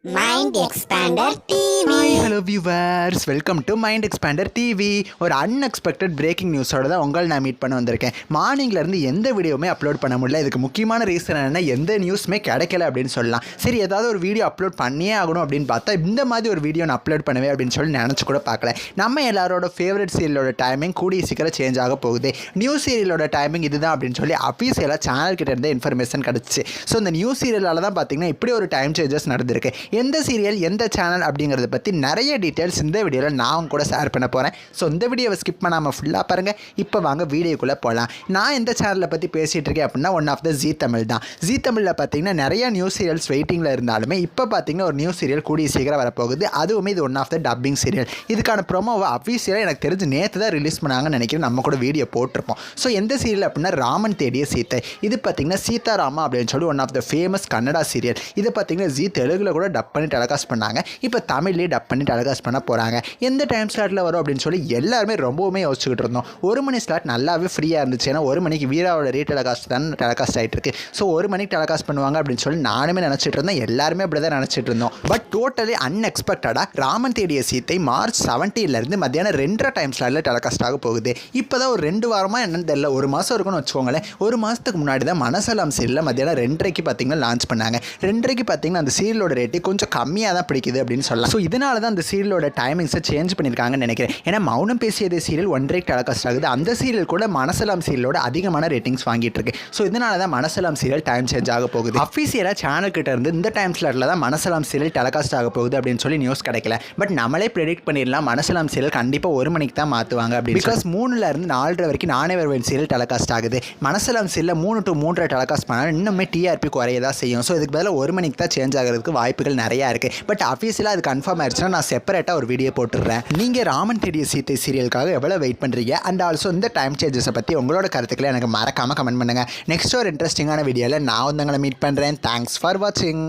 Mind Expander TV. Hi, hello viewers. Welcome to Mind Expander TV. ஒரு unexpected braking நியூஸோட தான் உங்களை நான் meet பண்ண வந்திருக்கேன். மார்னிங்லேருந்து எந்த வீடியோவுமே அப்லோட் பண்ண முடியல. இதுக்கு முக்கியமான ரீசன் என்னென்னா எந்த நியூஸுமே கிடைக்கல அப்படின்னு சொல்லலாம். சரி, ஏதாவது ஒரு வீடியோ அப்லோட் பண்ணியே ஆகணும் அப்படின்னு பார்த்தா இந்த மாதிரி ஒரு வீடியோ நான் அப்லோட் பண்ணுவேன் அப்படின்னு சொல்லி நினச்சி கூட பார்க்கல. நம்ம எல்லாரோட ஃபேவரட் சீரியலோட டைமிங் கூடிய சீக்கிரம் சேஞ்ச் ஆக போகுது. நியூ சீரியலோட டைமிங் இதுதான் அப்படின்னு சொல்லி அஃபீஷியலாக சேனல் கிட்ட இருந்த இன்ஃபர்மேஷன் கிடச்சிச்சு. ஸோ இந்த நியூ சீரியலால் தான் பார்த்தீங்கன்னா இப்படி ஒரு டைம் சேஞ்சஸ் நடந்திருக்கு. எந்த சீரியல் எந்த சேனல் அப்படிங்கிறத பற்றி நிறைய டீட்டெயில்ஸ் இந்த வீடியோவில் நான் கூட ஷேர் பண்ண போகிறேன். ஸோ இந்த வீடியோவை ஸ்கிப் பண்ணாமல் ஃபுல்லாக பாருங்கள். இப்போ வாங்க வீடியோக்குள்ளே போகலாம். நான் எந்த சேனலை பற்றி பேசிகிட்டு இருக்கேன் அப்படின்னா ஒன் ஆஃப் த ஜீ தமிழ் தான். ஜீ தமிழில் பார்த்தீங்கன்னா நிறைய நியூ சீரியல்ஸ் வெயிட்டிங்கில் இருந்தாலுமே இப்போ பார்த்தீங்கன்னா ஒரு நியூ சீரியல் கூடிய சீக்கிரம் வரப்போகுது. அதுவுமே இது one of the dubbing serial. இதுக்கான ப்ரொமோவை அஃபீஷியலாக எனக்கு தெரிஞ்சு நேற்று தான் ரிலீஸ் பண்ணாங்கன்னு நினைக்கிறேன். நம்ம கூட வீடியோ போட்டிருப்போம். ஸோ எந்த சீரியல் அப்படின்னா ராமன் தேடிய சீத்தை. இது பார்த்தீங்கன்னா சீதாராமா அப்படின்னு சொல்லி one of the famous Kannada serial. இது பார்த்தீங்கன்னா ஜீ தெலுங்கில் கூட டப் பண்ணி டெலகாஸ்ட் பண்ணாங்க. இப்போ தமிழ்லேயே டப் பண்ணி டெலகாஸ்ட் பண்ண போகிறாங்க. எந்த டைம் ஸ்லாட்டில் வரும் அப்படின்னு சொல்லி எல்லாருமே ரொம்பவுமே யோசிச்சுக்கிட்டு இருந்தோம். ஒரு மணி ஸ்லாட் நல்லாவே ஃப்ரீயாக இருந்துச்சு. ஏன்னா ஒரு மணிக்கு வீராவோட ரீடெலகாஸ்ட் தான் டெலகாஸ்ட் ஆகிட்டு இருக்கு. ஸோ ஒரு மணிக்கு டெலகாஸ்ட் பண்ணுவாங்க அப்படின்னு சொல்லி நானுமே நினச்சிட்டு இருந்தேன். எல்லாருமே அப்படி தான் நினச்சிட்டு இருந்தோம். பட் டோட்டலி அன்எக்ஸ்பெக்டடாக ராமன் தேடிய சீத்தை மார்ச் 17 மத்தியானம் 2:30 டைம் ஸ்லாட்டில் டெலகாஸ்ட் ஆக போகுது. இப்போ தான் ஒரு 2 வாரமாக என்னன்னு தெரியல, ஒரு மாதம் இருக்குன்னு வச்சுக்கோங்களேன். ஒரு மாதத்துக்கு முன்னாடி தான் மனசலாம் சீரியலில் மத்தியானம் 2:30 பார்த்தீங்கன்னா லான்ச் பண்ணாங்க. 2:30 பார்த்தீங்கன்னா அந்த சீரியலோட ரேட்டு கொஞ்சம் கம்மியாக தான் பிடிக்குது அப்படின்னு சொல்லலாம். ஸோ இதனால தான் அந்த சீரியலோட டைமிங்ஸை சேஞ்ச் பண்ணியிருக்காங்கன்னு நினைக்கிறேன். ஏன்னா மௌனம் பேசியதே சீரியல் 1:30 டெலகாஸ்ட் ஆகுது. அந்த சீரியல் கூட மனசலாம் சீரியலோட அதிகமான ரேட்டிங்ஸ் வாங்கிட்டு இருக்கு. ஸோ இதனால தான் மனசலாம் சீரியல் டைம் சேஞ்ச் ஆக போகுது. அஃபீஷியலாக சேனல் கிட்ட இருந்து இந்த டைம் ஸ்லாட்டில் தான் மனசலாம் சீரியல் டெலகாஸ்ட் ஆக போகுது அப்படின்னு சொல்லி நியூஸ் கிடைக்கல. பட் நம்மளே ப்ரெடிக்ட் பண்ணிடலாம் மனசலாம் சீரியல் கண்டிப்பாக 1 மணிக்கு தான் மாற்றுவாங்க அப்படின்னு. பிகாஸ் 3லேருந்து 4:30 வரைக்கும் நானே வருவேன் சீரியல் டெலகாஸ்ட் ஆகுது. மனசலாம் சீரியல் 3 to 3:30 டெலகாஸ்ட் பண்ணாலும் இன்னுமே டிஆர்பி குறையதான் செய்யும். ஸோ இதுக்கு பதிலாக 1 மணிக்கு தான் சேஞ்ச் ஆகிறதுக்கு வாய்ப்புகள் நிறையா இருக்குது. பட் அஃபீஷியலாக அது கன்ஃபார்ம் ஆயிடுச்சுன்னா நான் செப்பரேட்டாக ஒரு வீடியோ போட்டுடுறேன். நீங்கள் ராமன் தேடிய சீத்தை சீரியலுக்காக எவ்வளோ வெயிட் பண்ணுறீங்க அண்ட் ஆல்சோ இந்த டைம் சேஞ்சஸை பற்றி உங்களோட கருத்துக்களை எனக்கு மறக்காமல் கமெண்ட் பண்ணுங்கள். நெக்ஸ்ட் ஒரு இன்ட்ரெஸ்டிங்கான வீடியோவில் நான் வந்து உங்களை மீட் பண்ணுறேன். தேங்க்ஸ் ஃபார் வாட்சிங்.